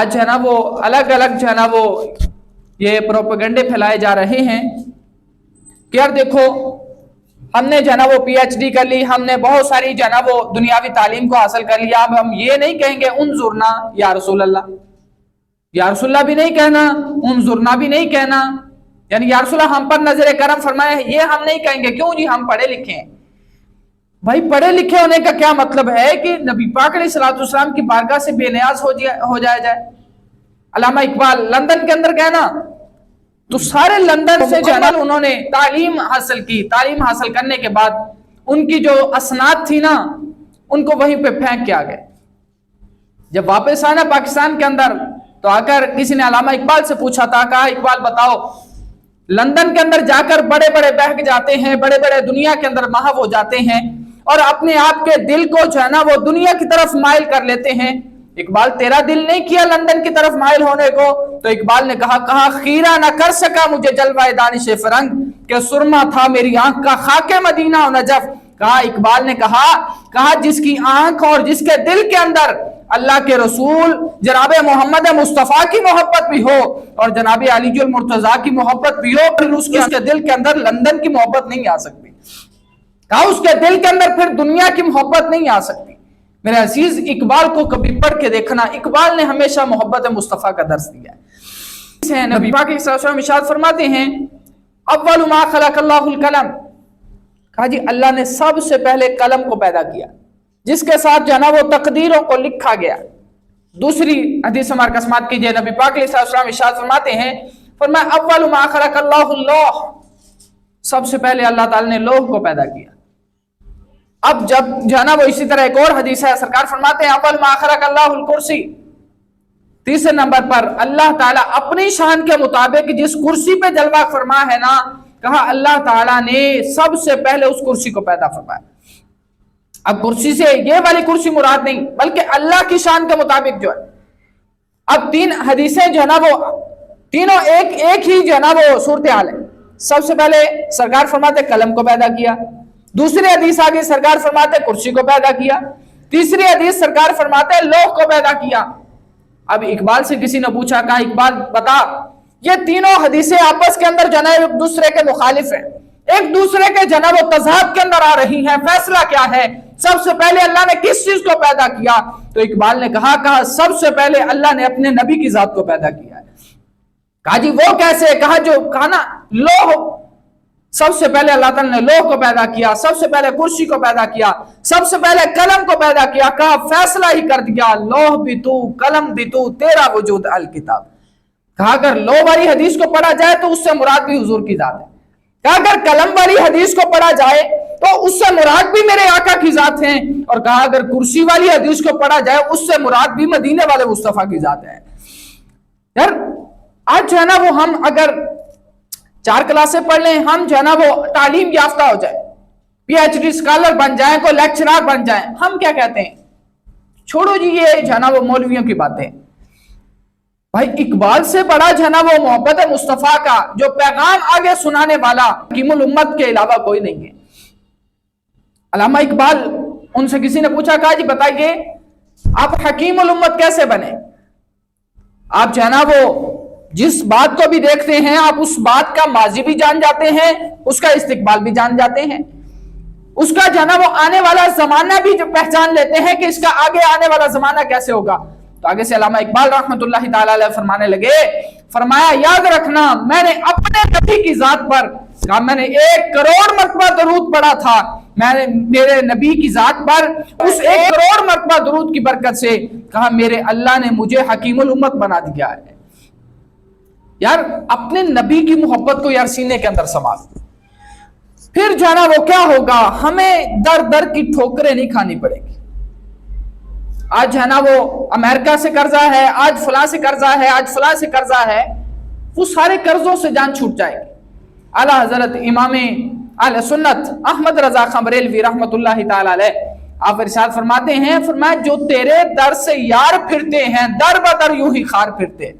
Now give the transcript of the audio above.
آج جو ہے نا وہ الگ الگ جو ہے نا وہ یہ پروپیگنڈے پھیلائے جا رہے ہیں کہ یار دیکھو ہم نے جو ہے نا وہ پی ایچ ڈی کر لی، ہم نے بہت ساری جو ہے نا وہ دنیاوی تعلیم کو حاصل کر لیا، اب ہم یہ نہیں کہیں گے انظرنا یا رسول اللہ، یا رسول اللہ بھی نہیں کہنا، انظرنا بھی نہیں کہنا، یعنی یا رسول اللہ ہم پر نظر کرم فرمائے یہ ہم نہیں کہیں گے، کیوں جی ہم پڑھے لکھے ہیں۔ بھائی پڑھے لکھے ہونے کا کیا مطلب ہے کہ نبی پاک علیہ الصلوۃ والسلام کی بارگاہ سے بے نیاز ہو جائے۔ علامہ اقبال لندن کے اندر گئے نا تو سارے لندن سے جو ہے نا انہوں نے تعلیم حاصل کی، تعلیم حاصل کرنے کے بعد ان کی جو اسناد تھی نا ان کو وہیں پہ پھینک کے آ گئے۔ جب واپس آنا پاکستان کے اندر تو آ کر کسی نے علامہ اقبال سے پوچھا تھا، کہا اقبال بتاؤ لندن کے اندر جا کر بڑے بڑے بہک جاتے ہیں، بڑے بڑے دنیا کے اندر محو ہو جاتے ہیں اور اپنے آپ کے دل کو جو ہے نا وہ دنیا کی طرف مائل کر لیتے ہیں، اقبال تیرا دل نہیں کیا لندن کی طرف مائل ہونے کو؟ تو اقبال نے کہا خیرہ نہ کر سکا مجھے جلوہ دانش فرنگ کہ سرما تھا میری آنکھ کا خاک مدینہ و نجف۔ کہا اقبال نے کہا جس کی آنکھ اور جس کے دل کے اندر اللہ کے رسول جناب محمد مصطفیٰ کی محبت بھی ہو اور جناب علی المرتضیٰ کی محبت بھی ہو، پھر اس کے دل کے اندر لندن کی محبت نہیں آ سکتی، کہا اس کے دل کے اندر پھر دنیا کی محبت نہیں آ سکتی۔ میرے عزیز اقبال کو کبھی پڑھ کے دیکھنا، اقبال نے ہمیشہ محبت مصطفیٰ کا درس دیا ہے۔ نبی پاک صلی اللہ علیہ وسلم ارشاد فرماتے ہیں اول ما خلق اللہ القلم، کہا جی اللہ نے سب سے پہلے قلم کو پیدا کیا جس کے ساتھ جو ہے نا وہ تقدیروں کو لکھا گیا۔ دوسری حدیث ہمارے سماعت کیجئے، نبی پاک علیہ الصلوۃ والسلام ارشاد فرماتے ہیں، فرمایا اول ما خلق اللہ اللوح، سب سے پہلے اللہ تعالی نے لوح کو پیدا کیا۔ اب جب جو ہے نا وہ اسی طرح ایک اور حدیث ہے، سرکار فرماتے ہیں اول ما خلق اللہ الکرسی، تیسرے نمبر پر اللہ تعالیٰ اپنی شان کے مطابق جس کرسی پہ جلوہ فرما ہے نا، کہا اللہ تعالیٰ نے سب سے پہلے اس کرسی کو پیدا فرمایا۔ اب کرسی سے یہ والی کرسی مراد نہیں بلکہ اللہ کی شان کے مطابق جو ہے۔ اب تین حدیثیں جو ہے نا وہ تینوں ایک ہی جو ہے نا وہ صورتحال ہے۔ سب سے پہلے سرکار فرماتے قلم کو پیدا کیا، دوسری حدیث آگے سرکار فرماتے کرسی کو پیدا کیا، تیسری حدیث سرکار فرماتے لوح کو پیدا کیا۔ اب اقبال سے کسی نے پوچھا، کہا اقبال بتا یہ تینوں حدیثیں آپس کے اندر جناب ایک دوسرے کے مخالف ہیں، ایک دوسرے کے جناب و تضاد کے اندر آ رہی ہیں، فیصلہ کیا ہے؟ سب سے پہلے اللہ نے کس چیز کو پیدا کیا؟ تو اقبال نے کہا سب سے پہلے اللہ نے اپنے نبی کی ذات کو پیدا کیا ہے۔ کہا جی وہ کیسے؟ کہا نا لوح، سب سے پہلے اللہ تعالیٰ نے لوح کو پیدا کیا، سب سے پہلے کرسی کو پیدا کیا، سب سے پہلے قلم کو پیدا کیا، کہا فیصلہ ہی کر دیا لوح بھی تو قلم بھی تو تیرا وجود الکتاب۔ کہا اگر لوح والی حدیث کو پڑھا جائے تو اس سے مراد بھی حضور کی ذات ہے، کہا اگر قلم والی حدیث کو پڑھا جائے تو اس سے مراد بھی میرے آقا کی ذات ہیں، اور کہا اگر کرسی والی حدیث کو پڑھا جائے اس سے مراد بھی مدینے والے مصطفیٰ کی ذات ہے۔ یار آج جو ہے نا وہ ہم اگر 4 کلاسیں پڑھ لیں، ہم جو ہے نا وہ تعلیم یافتہ ہو جائے، پی ایچ ڈی اسکالر بن جائیں، کوئی لیکچرار بن جائیں، ہم کیا کہتے ہیں؟ چھوڑو جی یہ جو ہے نا وہ مولویوں کی باتیں۔ بھائی اقبال سے بڑا جو ہے نا وہ محبت مصطفیٰ کا جو پیغام آگے سنانے والا حکیم الامت کے علاوہ کوئی نہیں ہے۔ علامہ اقبال، ان سے کسی نے پوچھا، کہا جی بتائیے آپ حکیم الامت کیسے بنے؟ آپ جو ہے نا وہ جس بات کو بھی دیکھتے ہیں آپ اس بات کا ماضی بھی جان جاتے ہیں، اس کا استقبال بھی جان جاتے ہیں، اس کا جو ہے نا وہ آنے والا زمانہ بھی جو پہچان لیتے ہیں کہ اس کا آگے آنے والا زمانہ کیسے ہوگا۔ تو آگے سے علامہ اقبال رحمۃ اللہ تعالی علیہ فرمانے لگے، فرمایا یاد رکھنا میں نے اپنے نبی کی ذات پر کہا میں نے 1 کروڑ مرتبہ درود پڑھا تھا، میں نے میرے نبی کی ذات پر اس 1 کروڑ مرتبہ درود کی برکت سے کہا میرے اللہ نے مجھے حکیم الامت بنا دیا ہے۔ یار اپنے نبی کی محبت کو یار سینے کے اندر سما، پھر جو ہے نا وہ کیا ہوگا، ہمیں در در کی ٹھوکریں نہیں کھانی پڑے گی۔ آج ہے نا وہ امریکہ سے قرضہ ہے، آج فلاں سے قرضہ ہے، آج فلاں سے قرضہ ہے، وہ سارے قرضوں سے جان چھوٹ جائے گی۔ اعلیٰ حضرت امام اہل سنت احمد رضا خان بریلوی رحمۃ اللہ تعالی علیہ آپ ارشاد فرماتے ہیں، فرمایا جو تیرے در سے یار پھرتے ہیں در بدر یوں ہی خار پھرتے،